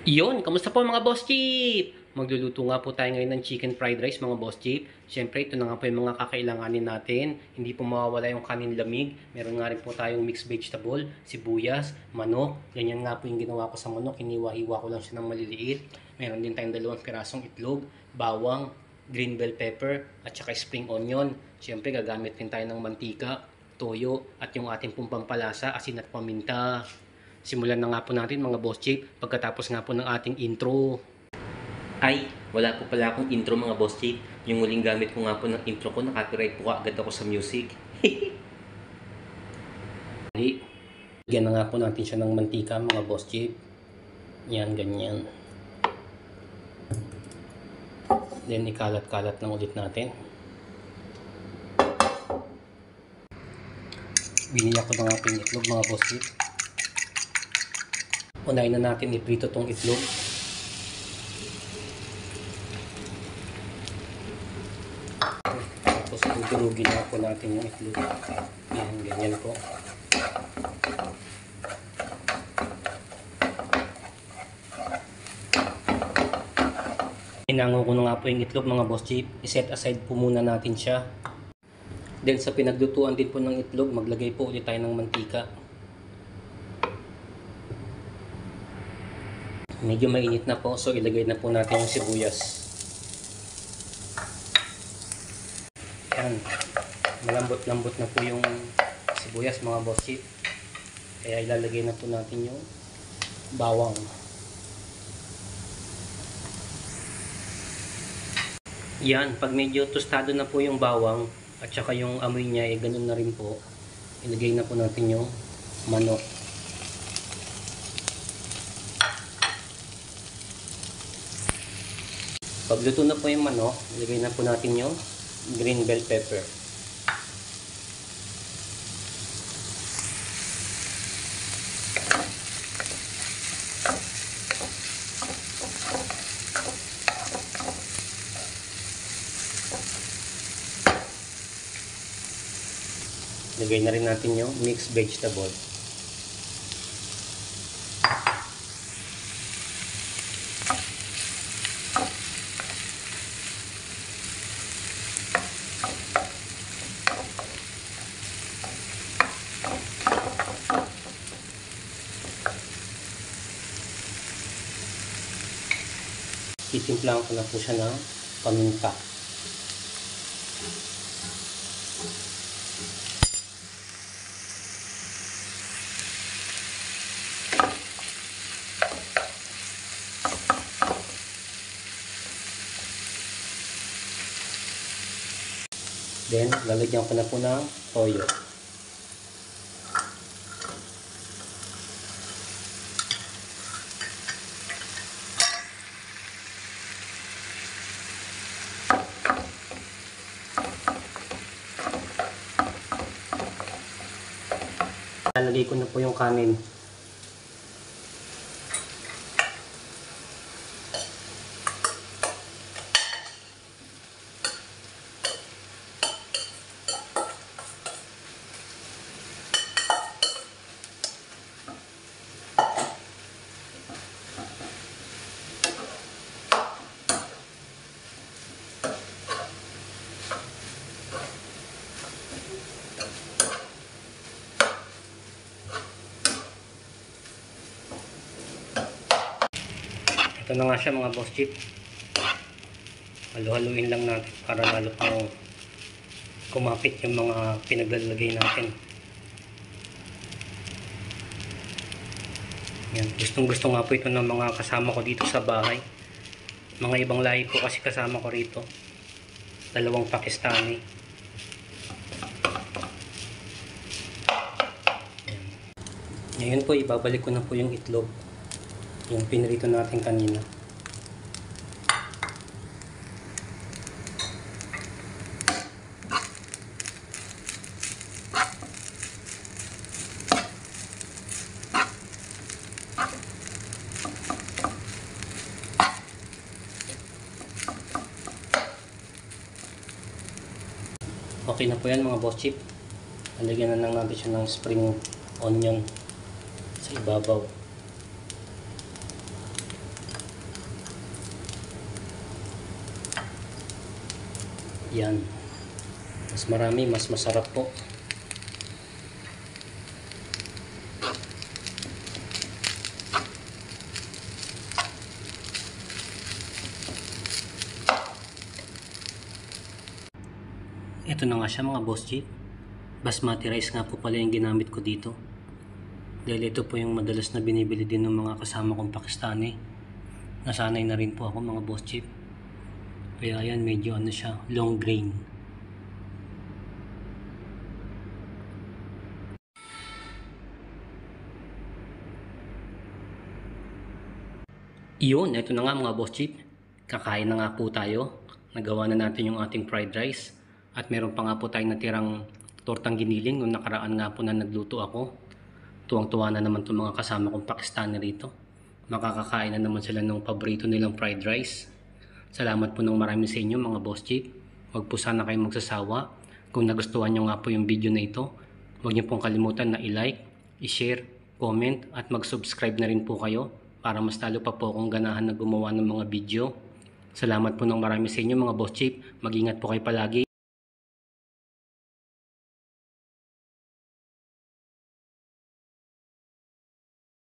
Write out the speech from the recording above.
Iyon, kamusta po mga boss chip? Magluluto nga po tayo ngayon ng chicken fried rice mga boss chip. Siyempre, ito na nga po yung mga kakailanganin natin. Hindi po mawawala yung kanin lamig. Meron nga rin po tayong mixed vegetable, sibuyas, manok. Ganyan nga po yung ginawa ko sa manok. Hiniwa-hiwa ko lang siya ng maliliit. Meron din tayong 2 pirasong itlog, bawang, green bell pepper, at saka spring onion. Siyempre, gagamit din tayo ng mantika, toyo, at yung ating pong pampalasa, asin at paminta. Simulan na nga po natin mga boss chip pagkatapos nga po ng ating intro. Ay, wala po pala akong intro mga boss chip. Yung muling gamit ko nga po ng intro ko, nakapiright po agad ako sa music. Lagyan na nga po natin siya ng mantika mga boss chip. Yan, ganyan. Then ikalat-kalat lang ulit natin. Binili ko na nga po yung itlog mga boss chip. Unahin na natin iprito tong itlog. Tapos dudurugin na po natin yung itlog. Yan, ganyan po. Inango ko na nga po yung itlog mga boss chip. I-set aside po muna natin siya. Then sa pinaglutuan din po ng itlog, maglagay po ulit tayo ng mantika. Medyo mainit na po, so ilagay na po natin yung sibuyas. Yan. Malambot-lambot na po yung sibuyas mga boss chip. Kaya ilalagay na po natin yung bawang. Yan, pag medyo tostado na po yung bawang at saka yung amoy niya ay ganun na rin po, ilagay na po natin yung manok. Pag luto na po yung manok, ilagay na po natin yung green bell pepper. Ilagay na rin natin yung mixed vegetable. Titimplahan ko na po siya ng paminta. Then, lalagyan ko na po ng toyo. Lalagay ko na po yung kanin. Ito na nga siya mga boss chip. Halu-haluin lang natin para lalo pang kumapit yung mga pinaglalagay natin. Yan. Gustong gusto nga po ito ng mga kasama ko dito sa bahay. Mga ibang lahi po kasi kasama ko rito. 2 Pakistani. Yan. Ngayon po ibabalik ko na po yung itlog. Yung pinrito natin kanina. Okay na po yan mga boss chip. Lagyan na lang natin siya ng spring onion sa ibabaw. Yan. Mas marami, mas masarap po. Ito na nga siya mga boss jeep. Basmati rice nga po pala yung ginamit ko dito. Dahil ito po yung madalas na binibili din ng mga kasama kong Pakistani. Nasanay na rin po ako mga boss jeep. Kaya yan, medyo ano siya, long grain. Iyon, ito na nga mga boss jeep. Kakain na nga po tayo. Nagawa na natin yung ating fried rice. At meron pa nga po tayong natirang tortang giniling nung nakaraan nga po na nagluto ako. Tuwang-tuwa na naman itong mga kasama kong Pakistani rito. Makakakain na naman sila ng paborito nilang fried rice. Salamat po ng marami sa inyo mga boss jeep. Huwag po sana kayong magsasawa. Kung nagustuhan nyo nga po yung video na ito, huwag nyo pong kalimutan na i-like, i-share, comment at mag-subscribe na rin po kayo para mas lalo pa po akong ganahan na gumawa ng mga video. Salamat po ng marami sa inyo mga boss jeep. Mag-ingat po kayo palagi.